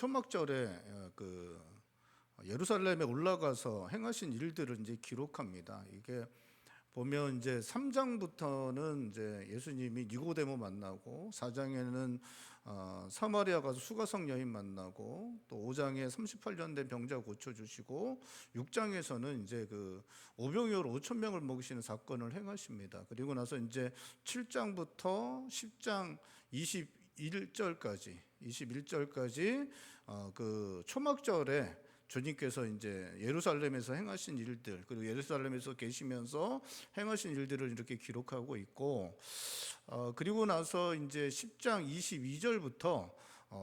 초막절에 예루살렘에 올라가서 행하신 일들을 이제 기록합니다. 이게 보면 이제 3장부터는 이제 예수님이 니고데모 만나고, 4장에는 사마리아 가서 수가성 여인 만나고, 또 5장에 38년 된 병자 고쳐 주시고, 6장에서는 이제 그 오병이어로 5천 명을 먹이시는 사건을 행하십니다. 그리고 나서 이제 7장부터 10장 21절까지 그 초막절에 주님께서 이제 예루살렘에서 행하신 일들, 그리고 예루살렘에서 계시면서 행하신 일들을 이렇게 기록하고 있고, 그리고 나서 이제 10장 22절부터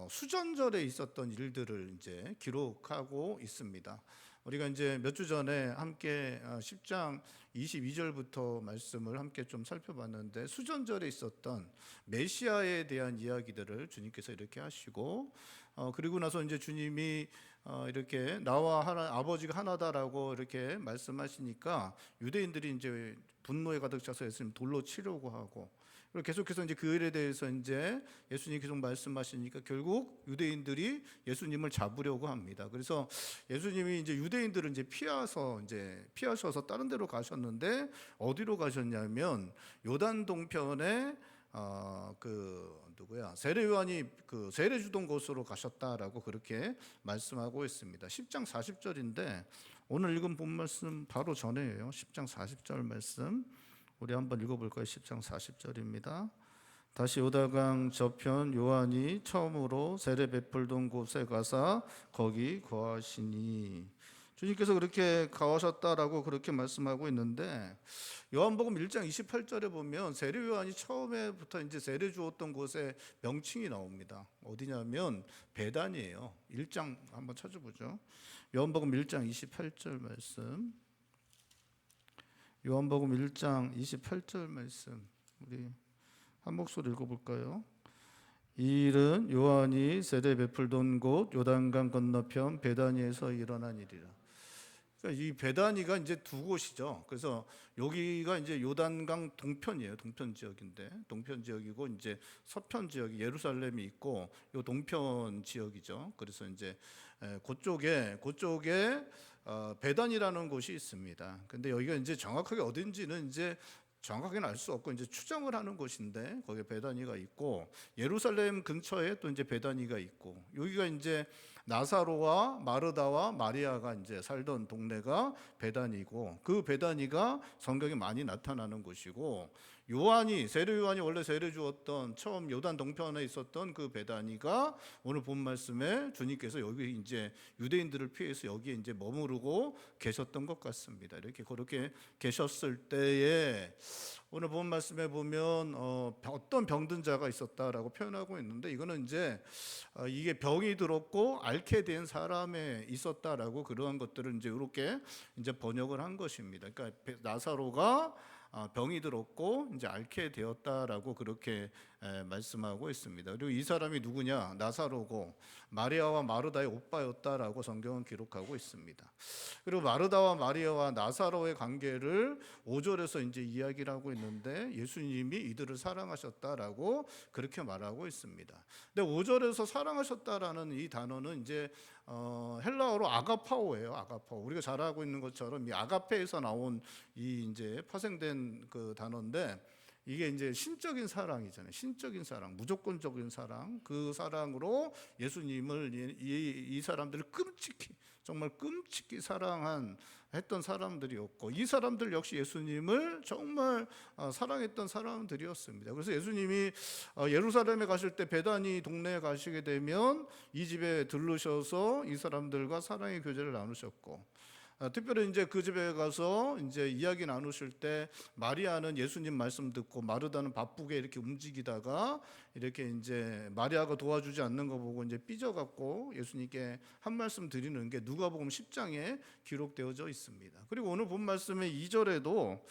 수전절에 있었던 일들을 이제 기록하고 있습니다. 우리가 이제 몇 주 전에 함께 10장 22절부터 말씀을 함께 좀 살펴봤는데, 수전절에 있었던 메시아에 대한 이야기들을 주님께서 이렇게 하시고, 그리고 나서 이제 주님이 이렇게 나와 아버지가 하나다라고 이렇게 말씀하시니까 유대인들이 이제 분노에 가득 차서 예수님 돌로 치려고 하고, 그리고 계속해서 이제 그 일에 대해서 이제 예수님이 계속 말씀하시니까 결국 유대인들이 예수님을 잡으려고 합니다. 그래서 예수님이 이제 유대인들을 이제 피하셔서 다른 데로 가셨는데, 어디로 가셨냐면 요단 동편에 세례 요한이 그 세례 주던 곳으로 가셨다라고 그렇게 말씀하고 있습니다. 10장 40절인데 오늘 읽은 본 말씀 바로 전에예요. 10장 40절 말씀 우리 한번 읽어볼까요? 10장 40절입니다. 다시 요단강 저편 요한이 처음으로 세례 베풀던 곳에 가사 거기 거하시니, 주님께서 그렇게 가셨다라고 그렇게 말씀하고 있는데, 요한복음 1장 28절에 보면 세례 요한이 처음에부터 이제 세례 주었던 곳에 명칭이 나옵니다. 어디냐면 베단이에요. 1장 한번 찾아보죠. 요한복음 1장 28절 말씀. 요한복음 1장 28절 말씀 우리 한 목소리 읽어볼까요? 이 일은 요한이 세례 베풀던 곳 요단강 건너편 베다니에서 일어난 일이라. 그러니까 이 베다니가 이제 두 곳이죠. 그래서 여기가 이제 요단강 동편이에요. 동편 지역인데, 동편 지역이고 이제 서편 지역이 예루살렘이 있고, 요 동편 지역이죠. 그래서 이제 그쪽에 베단이라는 곳이 있습니다. 근데 여기가 이제 정확하게 어딘지는 이제 정확하게는 알 수 없고 이제 추정을 하는 곳인데, 거기에 베다니가 있고, 예루살렘 근처에 또 이제 베다니가 있고, 여기가 이제 나사로와 마르다와 마리아가 이제 살던 동네가 베다니고, 그 베다니가 성경에 많이 나타나는 곳이고, 세례 요한이 원래 세례 주었던 처음 요단 동편에 있었던 그 베다니가 오늘 본 말씀에 주님께서 여기 이제 유대인들을 피해서 여기에 이제 머무르고 계셨던 것 같습니다. 이렇게 그렇게 계셨을 때에 오늘 본 말씀에 보면 어떤 병든 자가 있었다라고 표현하고 있는데, 이거는 이제 이게 병이 들었고 앓게 된 사람에 있었다라고 그러한 것들을 이제 이렇게 이제 번역을 한 것입니다. 그러니까 나사로가 병이 들었고 이제 앓게 되었다라고 그렇게 말씀하고 있습니다. 그리고 이 사람이 누구냐? 나사로고 마리아와 마르다의 오빠였다라고 성경은 기록하고 있습니다. 그리고 마르다와 마리아와 나사로의 관계를 5절에서 이제 이야기를 하고 있는데, 예수님이 이들을 사랑하셨다라고 그렇게 말하고 있습니다. 근데 5절에서 사랑하셨다라는 이 단어는 이제 헬라어로 아가파오예요. 아가파오. 우리가 잘 알고 있는 것처럼 이 아가페에서 나온 이 이제 파생된 그 단어인데, 이게 이제 신적인 사랑이잖아요. 신적인 사랑, 무조건적인 사랑. 그 사랑으로 예수님을 이 사람들을 정말 끔찍히 했던 사람들이었고, 이 사람들 역시 예수님을 정말 사랑했던 사람들이었습니다. 그래서 예수님이 예루살렘에 가실 때 베다니 동네에 가시게 되면 이 집에 들르셔서 이 사람들과 사랑의 교제를 나누셨고, 특별히 이제 그 집에 가서 이제 이야기 나누실 때 마리아는 예수님 말씀 듣고 마르다는 바쁘게 이렇게 움직이다가 이렇게 이제 마리아가 도와주지 않는 거 보고 이제 삐져갖고 예수님께 한 말씀 드리는 게 누가복음 10장에 기록되어져 있습니다. 그리고 오늘 본 말씀의 2절에도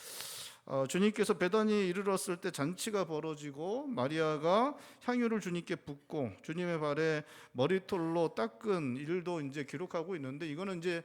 주님께서 베다니에 이르렀을 때 잔치가 벌어지고 마리아가 향유를 주님께 붓고 주님의 발에 머리털로 닦은 일도 이제 기록하고 있는데, 이거는 이제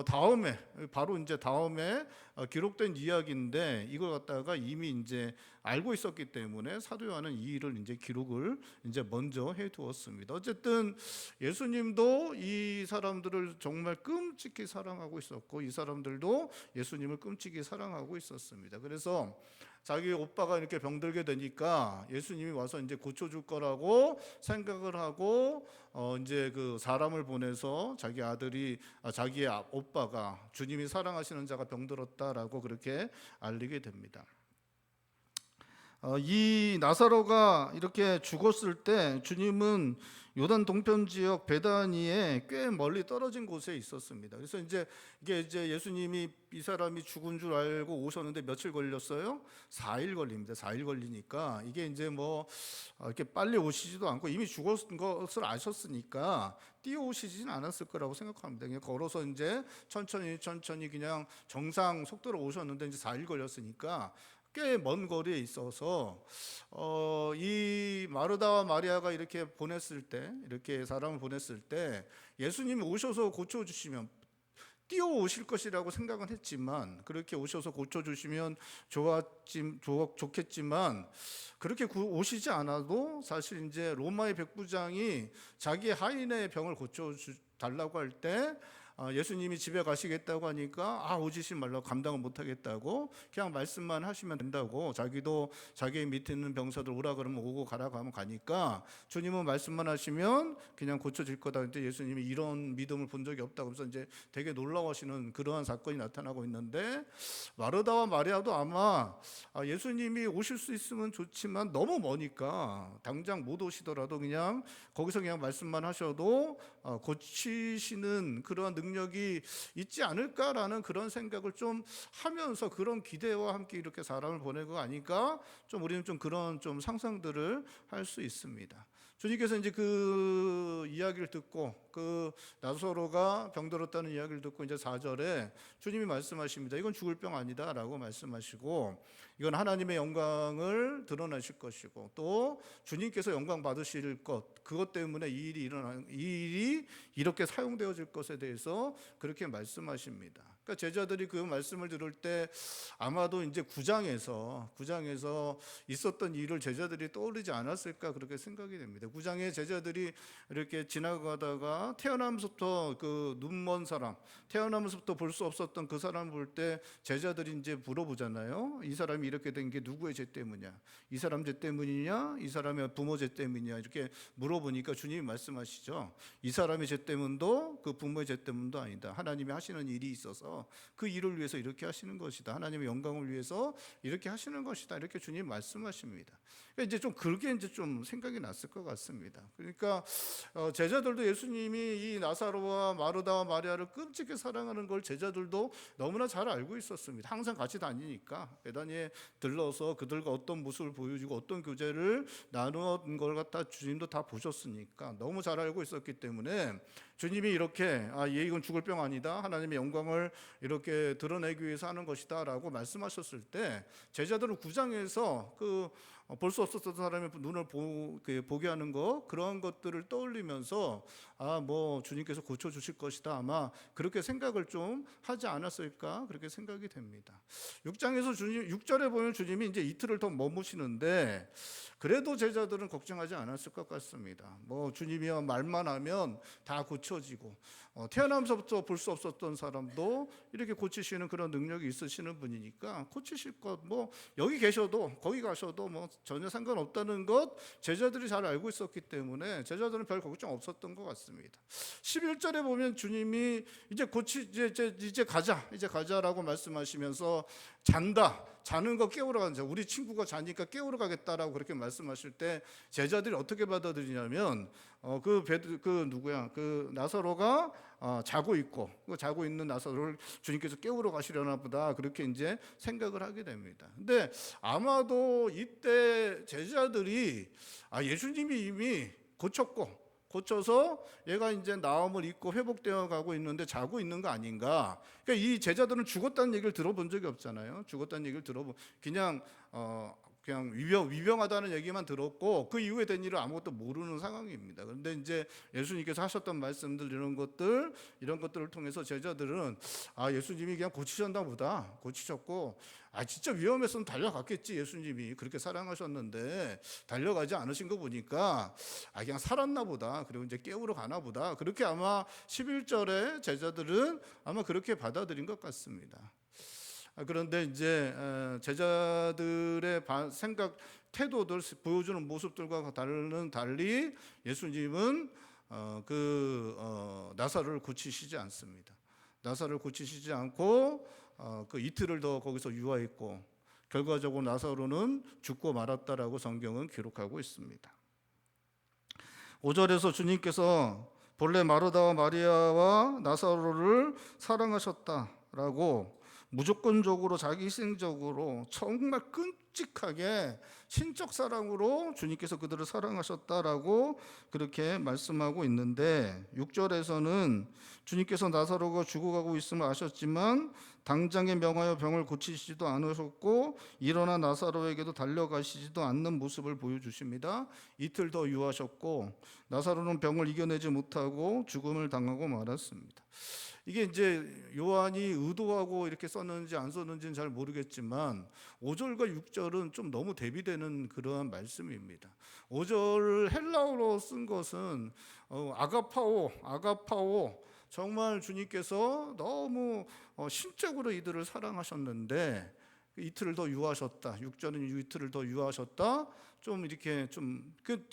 다음에 바로 이제 다음에 기록된 이야기인데, 이걸 갖다가 이미 이제 알고 있었기 때문에 사도 요한은 이 일을 이제 기록을 이제 먼저 해두었습니다. 어쨌든 예수님도 이 사람들을 정말 끔찍히 사랑하고 있었고, 이 사람들도 예수님을 끔찍히 사랑하고 있었습니다. 그래서 자기 오빠가 이렇게 병들게 되니까 예수님이 와서 이제 고쳐줄 거라고 생각을 하고 이제 그 사람을 보내서 자기 아들이 자기의 오빠가 주님이 사랑하시는 자가 병들었다라고 그렇게 알리게 됩니다. 이 나사로가 이렇게 죽었을 때 주님은 요단 동편 지역 베다니에 꽤 멀리 떨어진 곳에 있었습니다. 그래서 이게 예수님이 이 사람이 죽은 줄 알고 오셨는데 며칠 걸렸어요? 4일 걸립니다. 4일 걸리니까 이게 이제 뭐 이렇게 빨리 오시지도 않고 이미 죽었은 것을 아셨으니까 뛰어오시지는 않았을 거라고 생각합니다. 그냥 걸어서 이제 천천히 그냥 정상 속도로 오셨는데 이제 4일 걸렸으니까 꽤 먼 거리에 있어서 이 마르다와 마리아가 이렇게 보냈을 때, 이렇게 사람을 보냈을 때 예수님이 오셔서 고쳐주시면 뛰어오실 것이라고 생각은 했지만, 그렇게 오셔서 고쳐주시면 좋겠지만 그렇게 오시지 않아도 사실 이제 로마의 백부장이 자기 하인의 병을 고쳐달라고 할 때 예수님이 집에 가시겠다고 하니까 오지시 말라고, 감당을 못하겠다고 그냥 말씀만 하시면 된다고, 자기도 자기 밑에 있는 병사들 오라 그러면 오고 가라고 하면 가니까 주님은 말씀만 하시면 그냥 고쳐질 거다. 근데 예수님이 이런 믿음을 본 적이 없다고 하면서 이제 되게 놀라워하시는 그러한 사건이 나타나고 있는데, 마르다와 마리아도 아마 예수님이 오실 수 있으면 좋지만 너무 머니까 당장 못 오시더라도 그냥 거기서 그냥 말씀만 하셔도 고치시는 그러한 능력이 있지 않을까라는 그런 생각을 좀 하면서, 그런 기대와 함께 이렇게 사람을 보내고 하니까 좀 우리는 좀 그런 좀 상상들을 할 수 있습니다. 주님께서 이제 그 이야기를 듣고, 그 나사로가 병들었다는 이야기를 듣고 이제 4절에 주님이 말씀하십니다. 이건 죽을 병 아니다라고 말씀하시고, 이건 하나님의 영광을 드러내실 것이고 또 주님께서 영광 받으실 것, 그것 때문에 이 일이 이렇게 사용되어질 것에 대해서 그렇게 말씀하십니다. 그러니까 제자들이 그 말씀을 들을 때 아마도 이제 9장에서 있었던 일을 제자들이 떠올리지 않았을까 그렇게 생각이 됩니다. 9장에 제자들이 이렇게 지나가다가 태어나면서부터 그 눈먼 사람, 태어나면서부터 볼 수 없었던 그 사람을 볼 때 제자들이 이제 물어보잖아요. 이 사람이 이렇게 된 게 누구의 죄 때문이냐? 이 사람 죄 때문이냐? 이 사람의 부모 죄 때문이냐? 이렇게 물어보니까 주님이 말씀하시죠. 이 사람의 죄 때문도 그 부모의 죄 때문도 아니다. 하나님이 하시는 일이 있어서 그 일을 위해서 이렇게 하시는 것이다. 하나님의 영광을 위해서 이렇게 하시는 것이다. 이렇게 주님 말씀하십니다. 그러니까 이제 좀 그렇게 이제 좀 생각이 났을 것 같습니다. 그러니까 제자들도 예수님이 이 나사로와 마르다와 마리아를 끔찍히 사랑하는 걸 제자들도 너무나 잘 알고 있었습니다. 항상 같이 다니니까 베다니에 들러서 그들과 어떤 모습을 보여주고 어떤 교제를 나누는 걸 갖다 주님도 다 보셨으니까 너무 잘 알고 있었기 때문에 주님이 이렇게 이건 죽을 병 아니다, 하나님의 영광을 이렇게 드러내기 위해서 하는 것이다 라고 말씀하셨을 때 제자들은 9장에서 볼 수 없었던 사람의 눈을 보게 하는 것, 그런 것들을 떠올리면서 뭐 주님께서 고쳐주실 것이다, 아마 그렇게 생각을 좀 하지 않았을까 그렇게 생각이 됩니다. 6절에 보면 주님이 이제 이틀을 더 머무시는데 그래도 제자들은 걱정하지 않았을 것 같습니다. 뭐 주님이 말만 하면 다 고쳐지고 태어나면서부터 볼 수 없었던 사람도 이렇게 고치시는 그런 능력이 있으시는 분이니까 고치실 것, 뭐 여기 계셔도 거기 가셔도 뭐 전혀 상관없다는 것 제자들이 잘 알고 있었기 때문에 제자들은 별 걱정 없었던 것 같습니다. 11절에 보면 주님이 이제 가자라고 말씀하시면서 자는 거 깨우러 가자, 우리 친구가 자니까 깨우러 가겠다라고 그렇게 말씀하실 때 제자들이 어떻게 받아들이냐면 그 나사로가 자고 있는 나사로를 주님께서 깨우러 가시려나 보다, 그렇게 이제 생각을 하게 됩니다. 근데 아마도 이때 제자들이 예수님이 이미 고쳐서 얘가 이제 나음을 입고 회복되어 가고 있는데 자고 있는 거 아닌가? 그러니까 이 제자들은 죽었다는 얘기를 들어본 적이 없잖아요. 죽었다는 얘기를 그냥 위병하다는 얘기만 들었고 그 이후에 된 일을 아무것도 모르는 상황입니다. 그런데 이제 예수님께서 하셨던 말씀들 이런 것들을 통해서 제자들은 예수님이 그냥 고치셨나 보다. 고치셨고 진짜 위험했으면 달려갔겠지. 예수님이 그렇게 사랑하셨는데 달려가지 않으신 거 보니까 그냥 살았나 보다. 그리고 이제 깨우러 가나 보다. 그렇게 아마 11절에 제자들은 아마 그렇게 받아들인 것 같습니다. 그런데 이제 제자들의 생각, 태도들 보여주는 모습들과 달리 예수님은 나사로를 고치시지 않습니다. 나사로를 고치시지 않고 그 이틀을 더 거기서 유하했고 결과적으로 나사로는 죽고 말았다라고 성경은 기록하고 있습니다. 5절에서 주님께서 본래 마르다와 마리아와 나사로를 사랑하셨다라고 무조건적으로 자기희생적으로 정말 끔찍하게 신적 사랑으로 주님께서 그들을 사랑하셨다라고 그렇게 말씀하고 있는데 6절에서는 주님께서 나사로가 죽어가고 있음을 아셨지만 당장에 명하여 병을 고치시지도 않으셨고 일어나 나사로에게도 달려가시지도 않는 모습을 보여주십니다. 이틀 더 유하셨고 나사로는 병을 이겨내지 못하고 죽음을 당하고 말았습니다. 이게 이제 요한이 의도하고 이렇게 썼는지 안 썼는지는 잘 모르겠지만 5절과 6절은 좀 너무 대비되는 그러한 말씀입니다. 5절 헬라어로 쓴 것은 아가파오 정말 주님께서 너무 신적으로 이들을 사랑하셨는데 이틀을 더 유하셨다. 6절은 이틀을 더 유하셨다. 좀 이렇게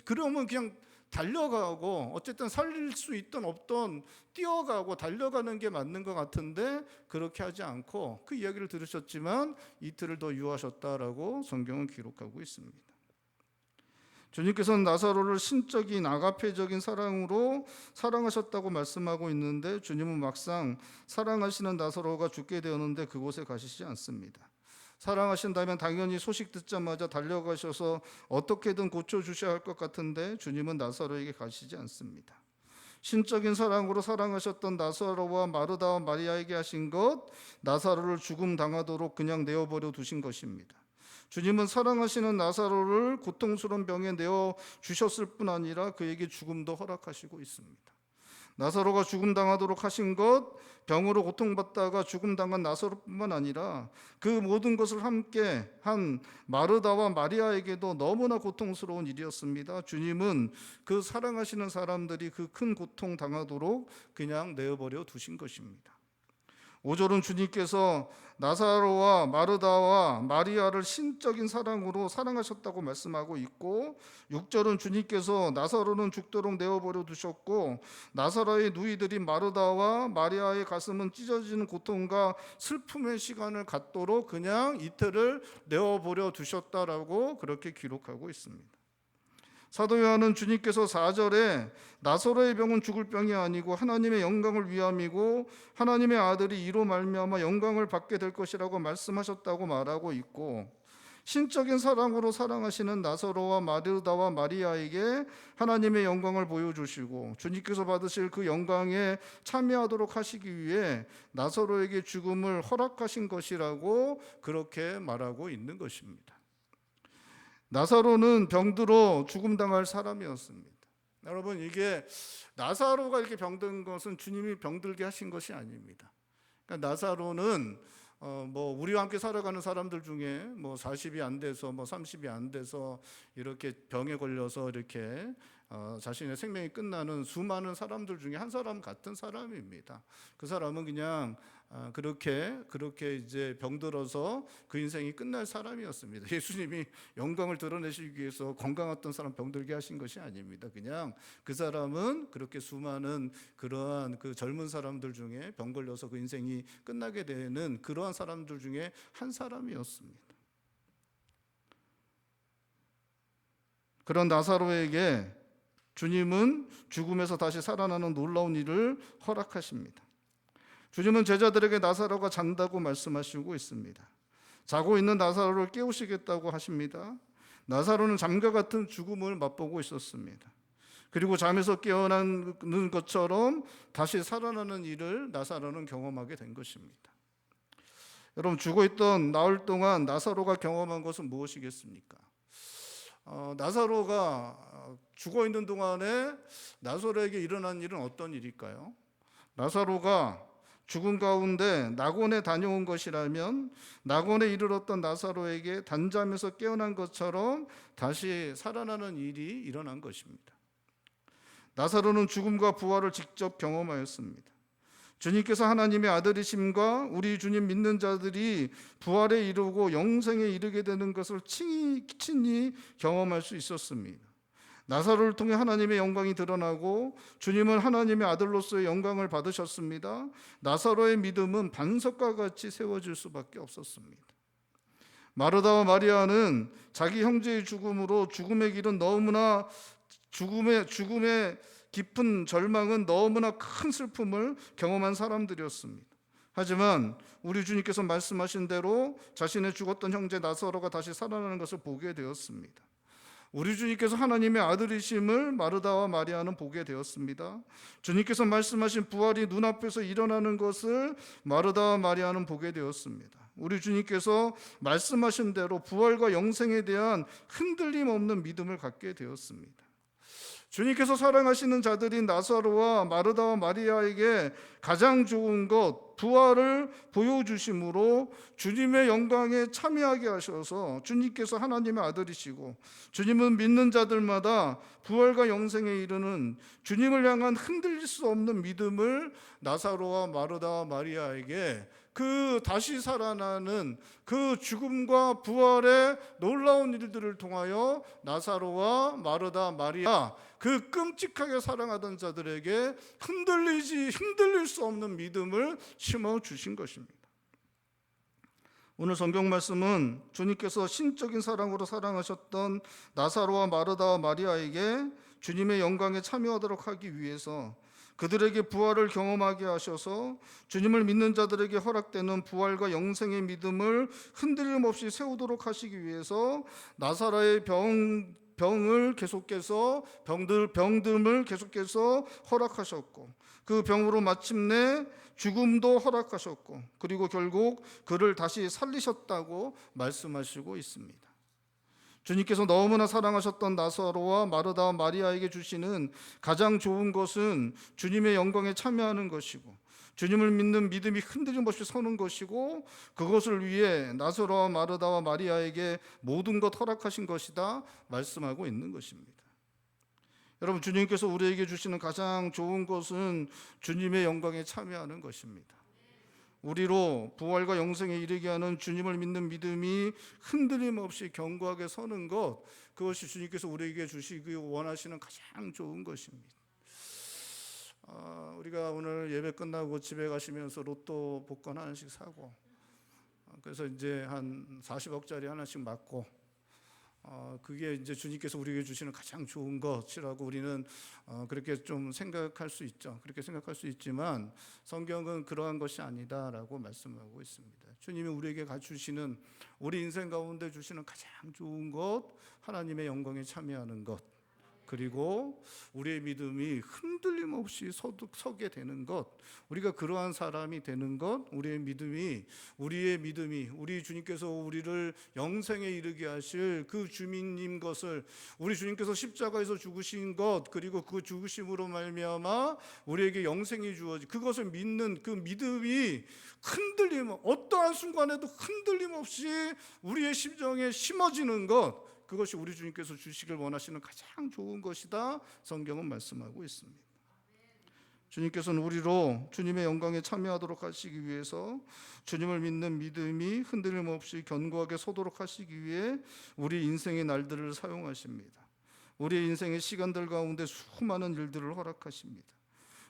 그러면 그냥 달려가고 어쨌든 살릴 수 있던 없던 뛰어가고 달려가는 게 맞는 것 같은데 그렇게 하지 않고 그 이야기를 들으셨지만 이틀을 더 유하셨다라고 성경은 기록하고 있습니다. 주님께서는 나사로를 신적인 아가페적인 사랑으로 사랑하셨다고 말씀하고 있는데 주님은 막상 사랑하시는 나사로가 죽게 되었는데 그곳에 가시지 않습니다. 사랑하신다면 당연히 소식 듣자마자 달려가셔서 어떻게든 고쳐주셔야 할 것 같은데 주님은 나사로에게 가시지 않습니다. 신적인 사랑으로 사랑하셨던 나사로와 마르다와 마리아에게 하신 것, 나사로를 죽음 당하도록 그냥 내어버려 두신 것입니다. 주님은 사랑하시는 나사로를 고통스러운 병에 내어 주셨을 뿐 아니라 그에게 죽음도 허락하시고 있습니다. 나사로가 죽음 당하도록 하신 것, 병으로 고통받다가 죽음 당한 나사로뿐만 아니라 그 모든 것을 함께 한 마르다와 마리아에게도 너무나 고통스러운 일이었습니다. 주님은 그 사랑하시는 사람들이 그 큰 고통 당하도록 그냥 내어버려 두신 것입니다. 5절은 주님께서 나사로와 마르다와 마리아를 신적인 사랑으로 사랑하셨다고 말씀하고 있고 6절은 주님께서 나사로는 죽도록 내어버려 두셨고 나사로의 누이들인 마르다와 마리아의 가슴은 찢어지는 고통과 슬픔의 시간을 갖도록 그냥 이틀을 내어버려 두셨다라고 그렇게 기록하고 있습니다. 사도 요한은 주님께서 4절에 나사로의 병은 죽을 병이 아니고 하나님의 영광을 위함이고 하나님의 아들이 이로 말미암아 영광을 받게 될 것이라고 말씀하셨다고 말하고 있고 신적인 사랑으로 사랑하시는 나사로와 마르다와 마리아에게 하나님의 영광을 보여주시고 주님께서 받으실 그 영광에 참여하도록 하시기 위해 나사로에게 죽음을 허락하신 것이라고 그렇게 말하고 있는 것입니다. 나사로는 병들어 죽음당할 사람이었습니다. 여러분 이게 나사로가 이렇게 병든 것은 주님이 병들게 하신 것이 아닙니다. 그러니까 나사로는 우리와 함께 살아가는 사람들 중에 40이 안 돼서 30이 안 돼서 이렇게 병에 걸려서 이렇게 자신의 생명이 끝나는 수많은 사람들 중에 한 사람 같은 사람입니다. 그 사람은 그냥 그렇게 이제 병들어서 그 인생이 끝날 사람이었습니다. 예수님이 영광을 드러내시기 위해서 건강했던 사람 병들게 하신 것이 아닙니다. 그냥 그 사람은 그렇게 수많은 그러한 그 젊은 사람들 중에 병 걸려서 그 인생이 끝나게 되는 그러한 사람들 중에 한 사람이었습니다. 그런 나사로에게 주님은 죽음에서 다시 살아나는 놀라운 일을 허락하십니다. 주님은 제자들에게 나사로가 잔다고 말씀하시고 있습니다. 자고 있는 나사로를 깨우시겠다고 하십니다. 나사로는 잠과 같은 죽음을 맛보고 있었습니다. 그리고 잠에서 깨어나는 것처럼 다시 살아나는 일을 나사로는 경험하게 된 것입니다. 여러분, 죽어있던 나흘 동안 나사로가 경험한 것은 무엇이겠습니까? 나사로가 죽어있는 동안에 나사로에게 일어난 일은 어떤 일일까요? 나사로가 죽은 가운데 낙원에 다녀온 것이라면 낙원에 이르렀던 나사로에게 단잠에서 깨어난 것처럼 다시 살아나는 일이 일어난 것입니다. 나사로는 죽음과 부활을 직접 경험하였습니다. 주님께서 하나님의 아들이심과 우리 주님 믿는 자들이 부활에 이르고 영생에 이르게 되는 것을 친히 경험할 수 있었습니다. 나사로를 통해 하나님의 영광이 드러나고 주님은 하나님의 아들로서의 영광을 받으셨습니다. 나사로의 믿음은 반석과 같이 세워질 수밖에 없었습니다. 마르다와 마리아는 자기 형제의 죽음으로 죽음의 길은 너무나 죽음의 깊은 절망은 너무나 큰 슬픔을 경험한 사람들이었습니다. 하지만 우리 주님께서 말씀하신 대로 자신의 죽었던 형제 나사로가 다시 살아나는 것을 보게 되었습니다. 우리 주님께서 하나님의 아들이심을 마르다와 마리아는 보게 되었습니다. 주님께서 말씀하신 부활이 눈앞에서 일어나는 것을 마르다와 마리아는 보게 되었습니다. 우리 주님께서 말씀하신 대로 부활과 영생에 대한 흔들림 없는 믿음을 갖게 되었습니다. 주님께서 사랑하시는 자들인 나사로와 마르다와 마리아에게 가장 좋은 것, 부활을 보여주심으로 주님의 영광에 참여하게 하셔서 주님께서 하나님의 아들이시고 주님은 믿는 자들마다 부활과 영생에 이르는 주님을 향한 흔들릴 수 없는 믿음을 나사로와 마르다와 마리아에게 그 다시 살아나는 그 죽음과 부활의 놀라운 일들을 통하여 나사로와 마르다, 마리아, 그 끔찍하게 사랑하던 자들에게 흔들릴 수 없는 믿음을 심어주신 것입니다. 오늘 성경 말씀은 주님께서 신적인 사랑으로 사랑하셨던 나사로와 마르다와 마리아에게 주님의 영광에 참여하도록 하기 위해서 그들에게 부활을 경험하게 하셔서 주님을 믿는 자들에게 허락되는 부활과 영생의 믿음을 흔들림 없이 세우도록 하시기 위해서 나사로의 병을 계속해서 병듦을 계속해서 허락하셨고 그 병으로 마침내 죽음도 허락하셨고 그리고 결국 그를 다시 살리셨다고 말씀하시고 있습니다. 주님께서 너무나 사랑하셨던 나사로와 마르다와 마리아에게 주시는 가장 좋은 것은 주님의 영광에 참여하는 것이고 주님을 믿는 믿음이 흔들림 없이 서는 것이고 그것을 위해 나사로와 마르다와 마리아에게 모든 것 허락하신 것이다 말씀하고 있는 것입니다. 여러분, 주님께서 우리에게 주시는 가장 좋은 것은 주님의 영광에 참여하는 것입니다. 우리로 부활과 영생에 이르게 하는 주님을 믿는 믿음이 흔들림 없이 견고하게 서는 것, 그것이 주님께서 우리에게 주시기 원하시는 가장 좋은 것입니다. 우리가 오늘 예배 끝나고 집에 가시면서 로또 복권 하나씩 사고 그래서 이제 한 40억짜리 하나씩 맞고 그게 이제 주님께서 우리에게 주시는 가장 좋은 것이라고 우리는 그렇게 좀 생각할 수 있죠. 그렇게 생각할 수 있지만 성경은 그러한 것이 아니다라고 말씀하고 있습니다. 주님이 우리에게 주시는 우리 인생 가운데 주시는 가장 좋은 것, 하나님의 영광에 참여하는 것, 그리고 우리의 믿음이 흔들림 없이 서게 되는 것, 우리가 그러한 사람이 되는 것, 우리의 믿음이 우리 주님께서 우리를 영생에 이르게 하실 그 주님님 것을 우리 주님께서 십자가에서 죽으신 것, 그리고 그 죽으심으로 말미암아 우리에게 영생이 주어지 그것을 믿는 그 믿음이 어떠한 순간에도 흔들림 없이 우리의 심정에 심어지는 것, 그것이 우리 주님께서 주시길 원하시는 가장 좋은 것이다 성경은 말씀하고 있습니다. 주님께서는 우리로 주님의 영광에 참여하도록 하시기 위해서 주님을 믿는 믿음이 흔들림 없이 견고하게 서도록 하시기 위해 우리 인생의 날들을 사용하십니다. 우리 인생의 시간들 가운데 수많은 일들을 허락하십니다.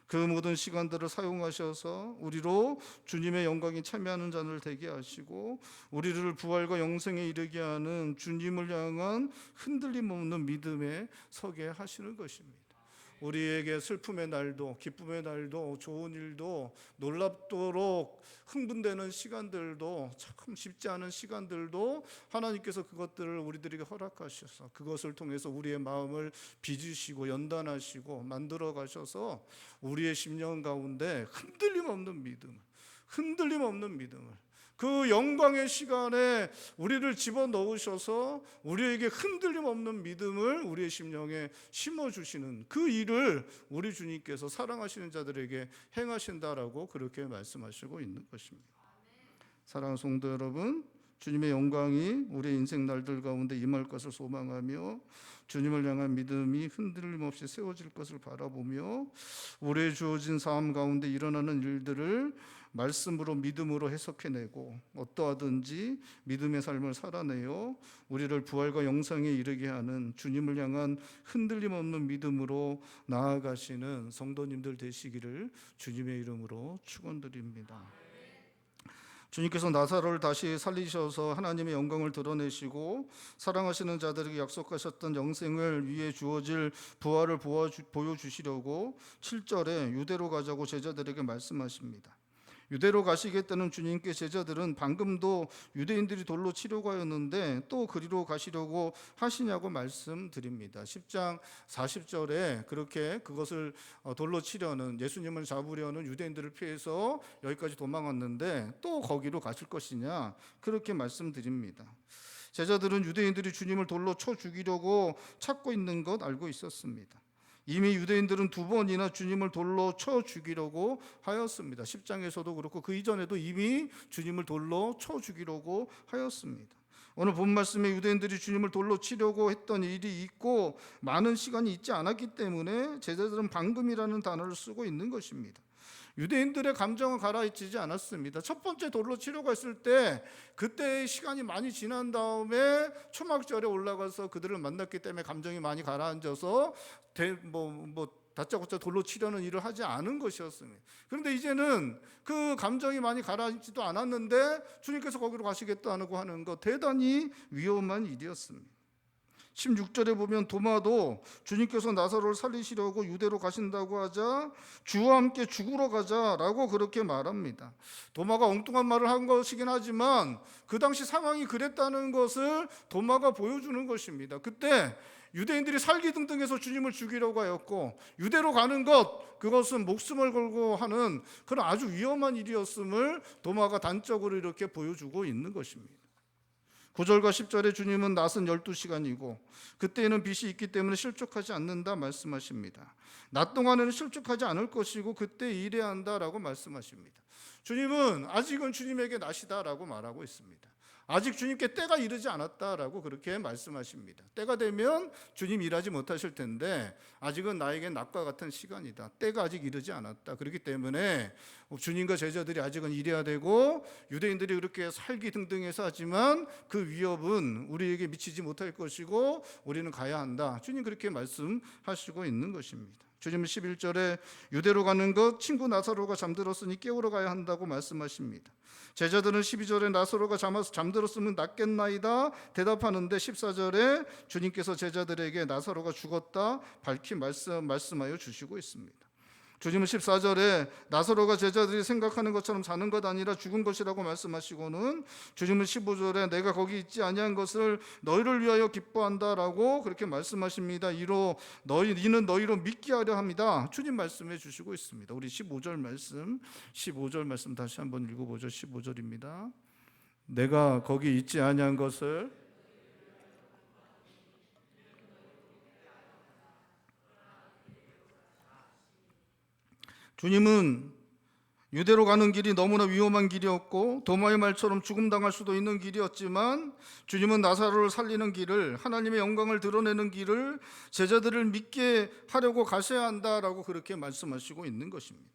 그 모든 시간들을 사용하셔서 우리로 주님의 영광에 참여하는 자를 되게 하시고 우리를 부활과 영생에 이르게 하는 주님을 향한 흔들림 없는 믿음에 서게 하시는 것입니다. 우리에게 슬픔의 날도 기쁨의 날도 좋은 일도 놀랍도록 흥분되는 시간들도 참 쉽지 않은 시간들도 하나님께서 그것들을 우리들에게 허락하셔서 그것을 통해서 우리의 마음을 빚으시고 연단하시고 만들어 가셔서 우리의 심령 가운데 흔들림 없는 믿음을 그 영광의 시간에 우리를 집어넣으셔서 우리에게 흔들림 없는 믿음을 우리의 심령에 심어주시는 그 일을 우리 주님께서 사랑하시는 자들에게 행하신다라고 그렇게 말씀하시고 있는 것입니다. 사랑하는 성도 여러분, 주님의 영광이 우리의 인생 날들 가운데 임할 것을 소망하며 주님을 향한 믿음이 흔들림 없이 세워질 것을 바라보며 우리의 주어진 삶 가운데 일어나는 일들을 말씀으로 믿음으로 해석해내고 어떠하든지 믿음의 삶을 살아내어 우리를 부활과 영생에 이르게 하는 주님을 향한 흔들림 없는 믿음으로 나아가시는 성도님들 되시기를 주님의 이름으로 축원드립니다. 주님께서 나사로를 다시 살리셔서 하나님의 영광을 드러내시고 사랑하시는 자들에게 약속하셨던 영생을 위해 주어질 부활을 보여주시려고 7절에 유대로 가자고 제자들에게 말씀하십니다. 유대로 가시겠다는 주님께 제자들은 방금도 유대인들이 돌로 치려고 하였는데 또 그리로 가시려고 하시냐고 말씀드립니다. 10장 40절에 그렇게 그것을 돌로 치려는 예수님을 잡으려는 유대인들을 피해서 여기까지 도망왔는데 또 거기로 가실 것이냐 그렇게 말씀드립니다. 제자들은 유대인들이 주님을 돌로 쳐 죽이려고 찾고 있는 것 알고 있었습니다. 이미 유대인들은 2번이나 주님을 돌로 쳐 죽이려고 하였습니다. 10장에서도 그렇고 그 이전에도 이미 주님을 돌로 쳐 죽이려고 하였습니다. 오늘 본 말씀에 유대인들이 주님을 돌로 치려고 했던 일이 있고 많은 시간이 있지 않았기 때문에 제자들은 방금이라는 단어를 쓰고 있는 것입니다. 유대인들의 감정은 가라앉히지 않았습니다. 첫 번째 돌로 치려고 했을 때 그때의 시간이 많이 지난 다음에 초막절에 올라가서 그들을 만났기 때문에 감정이 많이 가라앉아서 다짜고짜 돌로 치려는 일을 하지 않은 것이었습니다. 그런데 이제는 그 감정이 많이 가라앉지도 않았는데 주님께서 거기로 가시겠다고 하는 것 대단히 위험한 일이었습니다. 16절에 보면 도마도 주님께서 나사로를 살리시려고 유대로 가신다고 하자 주와 함께 죽으러 가자라고 그렇게 말합니다. 도마가 엉뚱한 말을 한 것이긴 하지만 그 당시 상황이 그랬다는 것을 도마가 보여주는 것입니다. 그때 유대인들이 살기등등해서 주님을 죽이려고 하였고 유대로 가는 것 그것은 목숨을 걸고 하는 그런 아주 위험한 일이었음을 도마가 단적으로 이렇게 보여주고 있는 것입니다. 9절과 10절에 주님은 낮은 12시간이고 그때에는 빛이 있기 때문에 실족하지 않는다 말씀하십니다. 낮 동안에는 실족하지 않을 것이고 그때 일해야 한다라고 말씀하십니다. 주님은 아직은 주님에게 낮이다라고 말하고 있습니다. 아직 주님께 때가 이르지 않았다라고 그렇게 말씀하십니다. 때가 되면 주님 일하지 못하실 텐데 아직은 나에게 낮과 같은 시간이다. 때가 아직 이르지 않았다. 그렇기 때문에 주님과 제자들이 아직은 일해야 되고 유대인들이 그렇게 살기등등해서 하지만 그 위협은 우리에게 미치지 못할 것이고 우리는 가야 한다. 주님 그렇게 말씀하시고 있는 것입니다. 주님은 11절에 유대로 가는 것 친구 나사로가 잠들었으니 깨우러 가야 한다고 말씀하십니다. 제자들은 12절에 나사로가 잠들었으면 낫겠나이다 대답하는데 14절에 주님께서 제자들에게 나사로가 죽었다 밝히 말씀하여 주시고 있습니다. 주님은 14절에 나사로가 제자들이 생각하는 것처럼 자는 것 아니라 죽은 것이라고 말씀하시고는 주님은 15절에 내가 거기 있지 아니한 것을 너희를 위하여 기뻐한다라고 그렇게 말씀하십니다. 이로 이는 너희로 믿게 하려 합니다. 주님 말씀해 주시고 있습니다. 우리 15절 말씀 다시 한번 읽어보죠. 15절입니다. 내가 거기 있지 아니한 것을 주님은 유대로 가는 길이 너무나 위험한 길이었고 도마의 말처럼 죽음당할 수도 있는 길이었지만 주님은 나사로를 살리는 길을 하나님의 영광을 드러내는 길을 제자들을 믿게 하려고 가셔야 한다라고 그렇게 말씀하시고 있는 것입니다.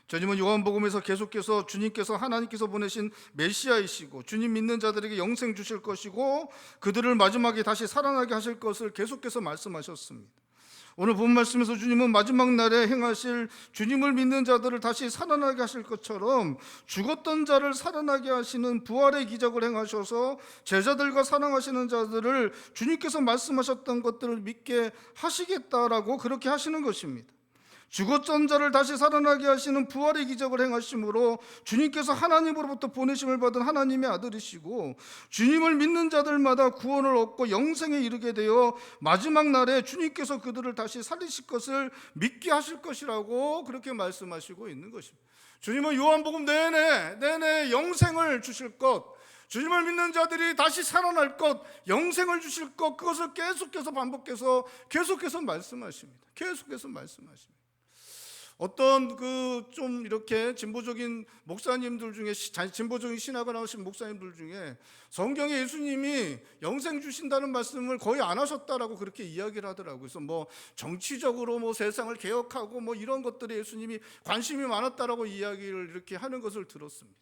주님은 요한복음에서 계속해서 주님께서 하나님께서 보내신 메시아이시고 주님 믿는 자들에게 영생 주실 것이고 그들을 마지막에 다시 살아나게 하실 것을 계속해서 말씀하셨습니다. 오늘 본 말씀에서 주님은 마지막 날에 행하실 주님을 믿는 자들을 다시 살아나게 하실 것처럼 죽었던 자를 살아나게 하시는 부활의 기적을 행하셔서 제자들과 사랑하시는 자들을 주님께서 말씀하셨던 것들을 믿게 하시겠다라고 그렇게 하시는 것입니다. 죽었던 자를 다시 살아나게 하시는 부활의 기적을 행하심으로 주님께서 하나님으로부터 보내심을 받은 하나님의 아들이시고, 주님을 믿는 자들마다 구원을 얻고 영생에 이르게 되어 마지막 날에 주님께서 그들을 다시 살리실 것을 믿게 하실 것이라고 그렇게 말씀하시고 있는 것입니다. 주님은 요한복음 내내 영생을 주실 것, 주님을 믿는 자들이 다시 살아날 것, 영생을 주실 것, 그것을 계속해서 반복해서 계속해서 말씀하십니다. 계속해서 말씀하십니다. 어떤 좀 이렇게 진보적인 목사님들 중에, 진보적인 신학을 나오신 목사님들 중에 성경에 예수님이 영생 주신다는 말씀을 거의 안 하셨다라고 그렇게 이야기를 하더라고요. 그래서 뭐 정치적으로 뭐 세상을 개혁하고 뭐 이런 것들에 예수님이 관심이 많았다라고 이야기를 이렇게 하는 것을 들었습니다.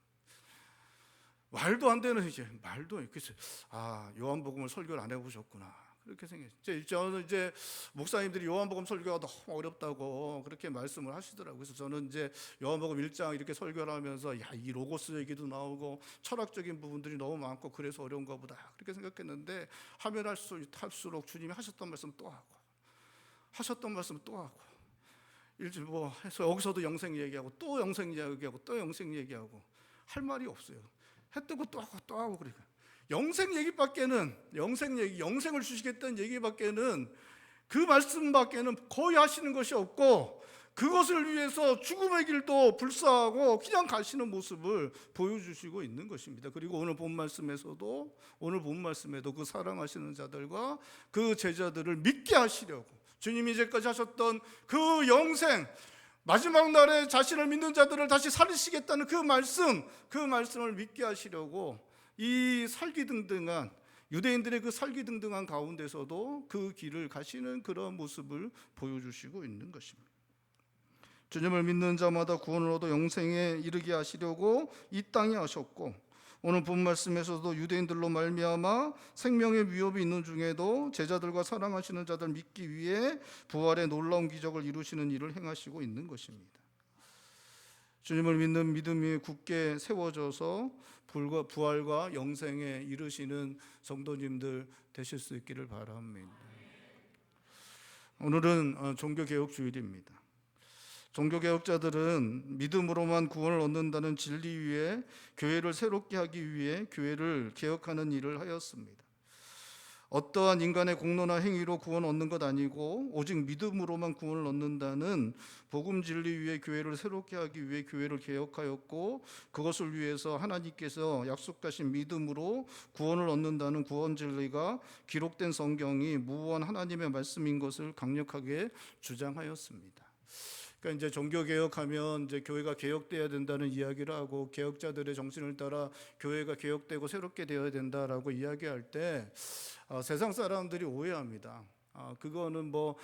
말도 안 되는 말도 안 되는. 요한복음을 설교를 안 해보셨구나. 그렇게 생각했어요. 저는 이제 목사님들이 요한복음 설교가 너무 어렵다고 그렇게 말씀을 하시더라고요. 그래서 저는 이제 요한복음 1장 이렇게 설교를 하면서 이 로고스 얘기도 나오고 철학적인 부분들이 너무 많고 그래서 어려운가 보다 그렇게 생각했는데, 하면 할수록 주님이 하셨던 말씀 또 하고 하셨던 말씀 또 하고, 뭐 해서 여기서도 영생 얘기하고 또 영생 얘기하고 또 영생 얘기하고 할 말이 없어요. 해 뜨고 또 하고 그러니까. 영생 얘기밖에는, 영생을 주시겠다는 얘기밖에는, 그 말씀밖에는 거의 하시는 것이 없고, 그것을 위해서 죽음의 길도 불사하고 그냥 가시는 모습을 보여주시고 있는 것입니다. 그리고 오늘 본 말씀에도 그 사랑하시는 자들과 그 제자들을 믿게 하시려고, 주님이 이제까지 하셨던 그 영생, 마지막 날에 자신을 믿는 자들을 다시 살리시겠다는 그 말씀을 믿게 하시려고 이 살기등등한 유대인들의 그 살기등등한 가운데서도 그 길을 가시는 그런 모습을 보여주시고 있는 것입니다. 주님을 믿는 자마다 구원을 얻어 영생에 이르게 하시려고 이 땅에 하셨고, 오늘 본 말씀에서도 유대인들로 말미암아 생명의 위협이 있는 중에도 제자들과 사랑하시는 자들 믿기 위해 부활의 놀라운 기적을 이루시는 일을 행하시고 있는 것입니다. 주님을 믿는 믿음이 굳게 세워져서 부활과 영생에 이르시는 성도님들 되실 수 있기를 바랍니다. 오늘은 종교개혁주일입니다. 종교개혁자들은 믿음으로만 구원을 얻는다는 진리 위에 교회를 새롭게 하기 위해 교회를 개혁하는 일을 하였습니다. 어떠한 인간의 공로나 행위로 구원 얻는 것 아니고 오직 믿음으로만 구원을 얻는다는 복음 진리 위에 교회를 새롭게 하기 위해 교회를 개혁하였고, 그것을 위해서 하나님께서 약속하신 믿음으로 구원을 얻는다는 구원 진리가 기록된 성경이 무한 하나님의 말씀인 것을 강력하게 주장하였습니다. 그러니까 이제 종교 개혁하면 이제 교회가 개혁돼야 된다는 이야기를 하고, 개혁자들의 정신을 따라 교회가 개혁되고 새롭게 되어야 된다라고 이야기할 때 세상 사람들이 오해합니다. 그거는 뭐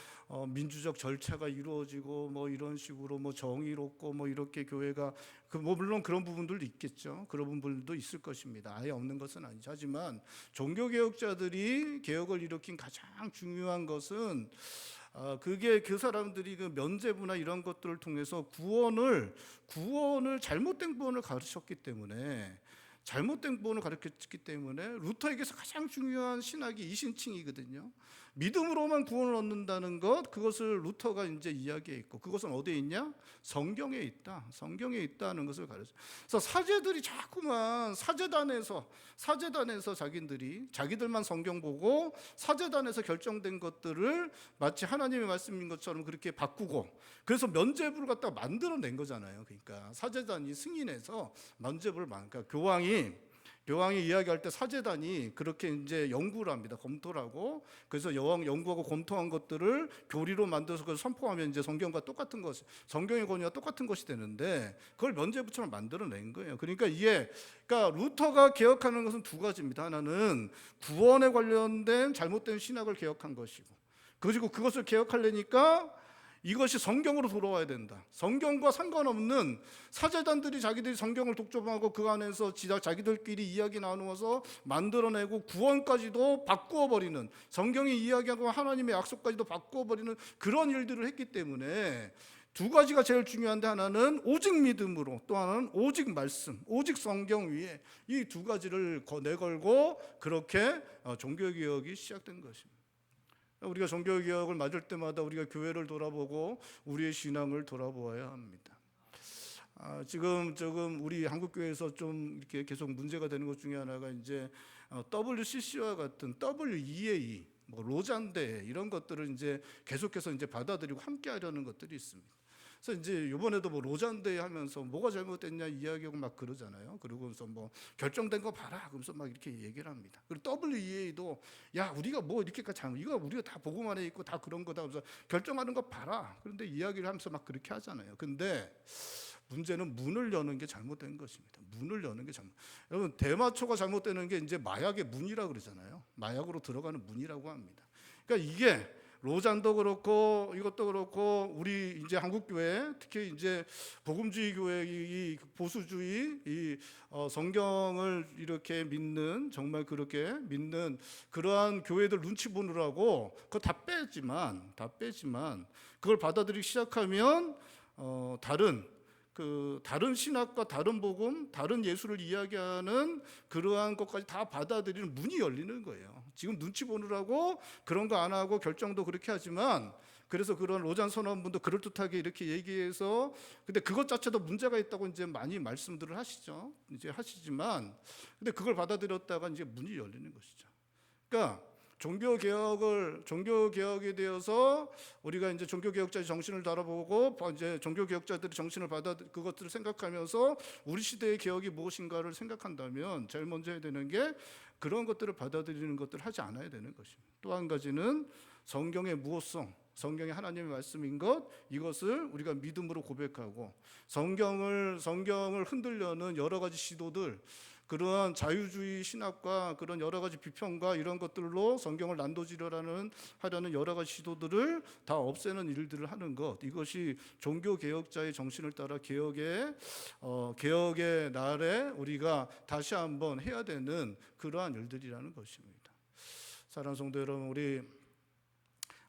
민주적 절차가 이루어지고 뭐 이런 식으로 뭐 정의롭고 뭐 이렇게 교회가 뭐 물론 그런 부분들도 있겠죠. 그런 부분들도 있을 것입니다. 아예 없는 것은 아니죠. 하지만 종교 개혁자들이 개혁을 일으킨 가장 중요한 것은 그게 그 사람들이 그 면죄부나 이런 것들을 통해서 구원을 잘못된 구원을 가르쳤기 때문에, 루터에게서 가장 중요한 신학이 이신칭이거든요. 믿음으로만 구원을 얻는다는 것, 그것을 루터가 이제 이야기했고, 그것은 어디에 있냐? 성경에 있다는 것을 가르쳐. 그래서 사제들이 자꾸만 사제단에서 자기들만 성경 보고 사제단에서 결정된 것들을 마치 하나님의 말씀인 것처럼 그렇게 바꾸고, 그래서 면죄부를 갖다가 만들어낸 거잖아요. 그러니까 사제단이 승인해서 면죄부를 그러니까 교황이 이야기할 때 사제단이 그렇게 이제 연구를 합니다. 검토를 하고, 그래서 연구하고 검토한 것들을 교리로 만들어서 그걸 선포하면 이제 성경과 똑같은 것, 성경의 권위와 똑같은 것이 되는데, 그걸 면죄부처럼 만들어낸 거예요. 그러니까 루터가 개혁하는 것은 두 가지입니다. 하나는 구원에 관련된 잘못된 신학을 개혁한 것이고, 그리고 그것을 개혁하려니까 이것이 성경으로 돌아와야 된다. 성경과 상관없는 사제단들이 자기들이 성경을 독점하고 그 안에서 자기들끼리 이야기 나누어서 만들어내고 구원까지도 바꾸어버리는, 성경이 이야기하고 하나님의 약속까지도 바꾸어버리는 그런 일들을 했기 때문에 두 가지가 제일 중요한데, 하나는 오직 믿음으로, 또 하나는 오직 말씀, 오직 성경 위에 이 두 가지를 내걸고 그렇게 종교개혁이 시작된 것입니다. 우리가 종교개혁을 맞을 때마다 우리가 교회를 돌아보고 우리의 신앙을 돌아보아야 합니다. 지금 우리 한국교회에서 좀 이렇게 계속 문제가 되는 것 중에 하나가 이제 WCC와 같은 WEA, 로잔대 이런 것들을 이제 계속해서 이제 받아들이고 함께하려는 것들이 있습니다. 그래서 이제 이번에도 로잔대 하면서 뭐가 잘못됐냐 이야기하고 막 그러잖아요. 그러고서 결정된 거 봐라, 그러면서 막 이렇게 얘기를 합니다. 그리고 WEA도 야, 우리가 이렇게까지 잘못, 이거 우리가 다 보고만 안에 있고 다 그런 거다, 그래서 결정하는 거 봐라. 그런데 이야기를 하면서 막 그렇게 하잖아요. 근데 문제는 문을 여는 게 잘못된 것입니다. 문을 여는 게 여러분, 대마초가 잘못되는 게 이제 마약의 문이라고 그러잖아요. 마약으로 들어가는 문이라고 합니다. 그러니까 이게 로잔도 그렇고 이것도 그렇고 우리 이제 한국 교회, 특히 이제 복음주의 교회, 이 보수주의, 이 성경을 이렇게 믿는, 정말 그렇게 믿는 그러한 교회들 눈치 보느라고 그거 다 빼지만 그걸 받아들이기 시작하면 다른 신학과 다른 복음, 다른 예수를 이야기하는 그러한 것까지 다 받아들이는 문이 열리는 거예요. 지금 눈치 보느라고 그런 거 안 하고 결정도 그렇게 하지만, 그래서 그런 로잔 선언문도 그럴듯하게 이렇게 얘기해서, 근데 그것 자체도 문제가 있다고 이제 많이 말씀들을 하시지만, 근데 그걸 받아들였다가 이제 문이 열리는 것이죠. 그러니까 종교개혁에 대해서 우리가 이제 종교개혁자의 정신을 다뤄보고, 이제 종교개혁자들의 정신을 그것들을 생각하면서 우리 시대의 개혁이 무엇인가를 생각한다면, 제일 먼저 해야 되는 게 그런 것들을 받아들이는 것들을 하지 않아야 되는 것입니다. 또 한 가지는 성경의 무엇성, 성경이 하나님의 말씀인 것, 이것을 우리가 믿음으로 고백하고, 성경을 흔들려는 여러 가지 시도들, 그러한 자유주의 신학과 그런 여러 가지 비평과 이런 것들로 성경을 난도질하려는 여러 가지 시도들을 다 없애는 일들을 하는 것, 이것이 종교개혁자의 정신을 따라 개혁의 날에 우리가 다시 한번 해야 되는 그러한 일들이라는 것입니다. 사랑하는 성도 여러분,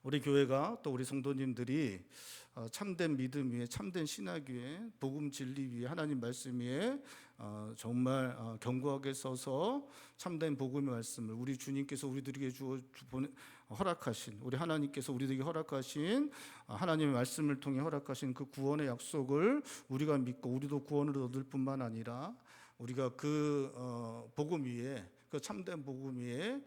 우리 교회가, 또 우리 성도님들이 참된 믿음 위에, 참된 신학 위에, 복음 진리 위에, 하나님 말씀 위에 정말 견고하게 서서 참된 복음의 말씀을, 우리 주님께서 우리들에게 허락하신, 우리 하나님께서 우리들에게 허락하신 하나님의 말씀을 통해 허락하신 그 구원의 약속을 우리가 믿고, 우리도 구원을 얻을 뿐만 아니라 우리가 그 복음 위에, 그 참된 복음 위에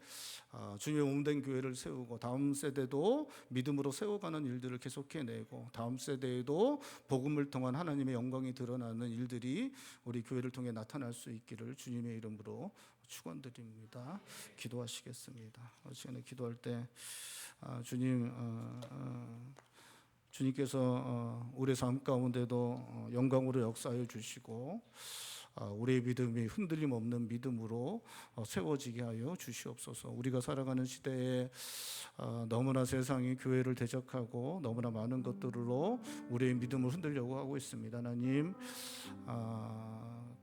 주님의 몸된 교회를 세우고, 다음 세대도 믿음으로 세워가는 일들을 계속해내고, 다음 세대에도 복음을 통한 하나님의 영광이 드러나는 일들이 우리 교회를 통해 나타날 수 있기를 주님의 이름으로 축원드립니다. 기도하시겠습니다. 시간에 기도할 때 주님께서 우리의 삶 가운데도 영광으로 역사하여 주시고, 우리의 믿음이 흔들림 없는 믿음으로 세워지게 하여 주시옵소서. 우리가 살아가는 시대에 너무나 세상이 교회를 대적하고 너무나 많은 것들로 우리의 믿음을 흔들려고 하고 있습니다. 하나님,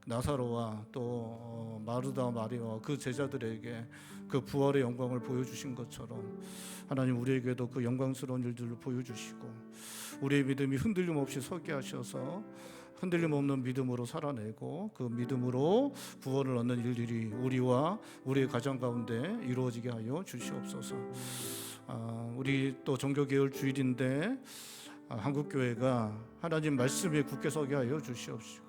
나사로와 또 마르다 마리아와 그 제자들에게 그 부활의 영광을 보여주신 것처럼, 하나님 우리에게도 그 영광스러운 일들을 보여주시고, 우리의 믿음이 흔들림 없이 서게 하셔서 흔들림 없는 믿음으로 살아내고, 그 믿음으로 구원을 얻는 일들이 우리와 우리의 가정 가운데 이루어지게 하여 주시옵소서. 우리 또 종교개혁 주일인데 한국교회가 하나님 말씀에 굳게 서게 하여 주시옵시고,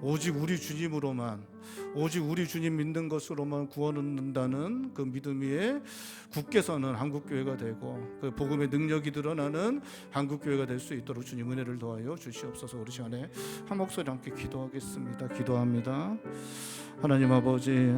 오직 우리 주님으로만, 오직 우리 주님 믿는 것으로만 구원 얻는다는 그 믿음 위에 굳게 서는 한국교회가 되고, 그 복음의 능력이 드러나는 한국교회가 될 수 있도록 주님 은혜를 더하여 주시옵소서. 우리 시간에 한 목소리 함께 기도하겠습니다. 기도합니다. 하나님 아버지,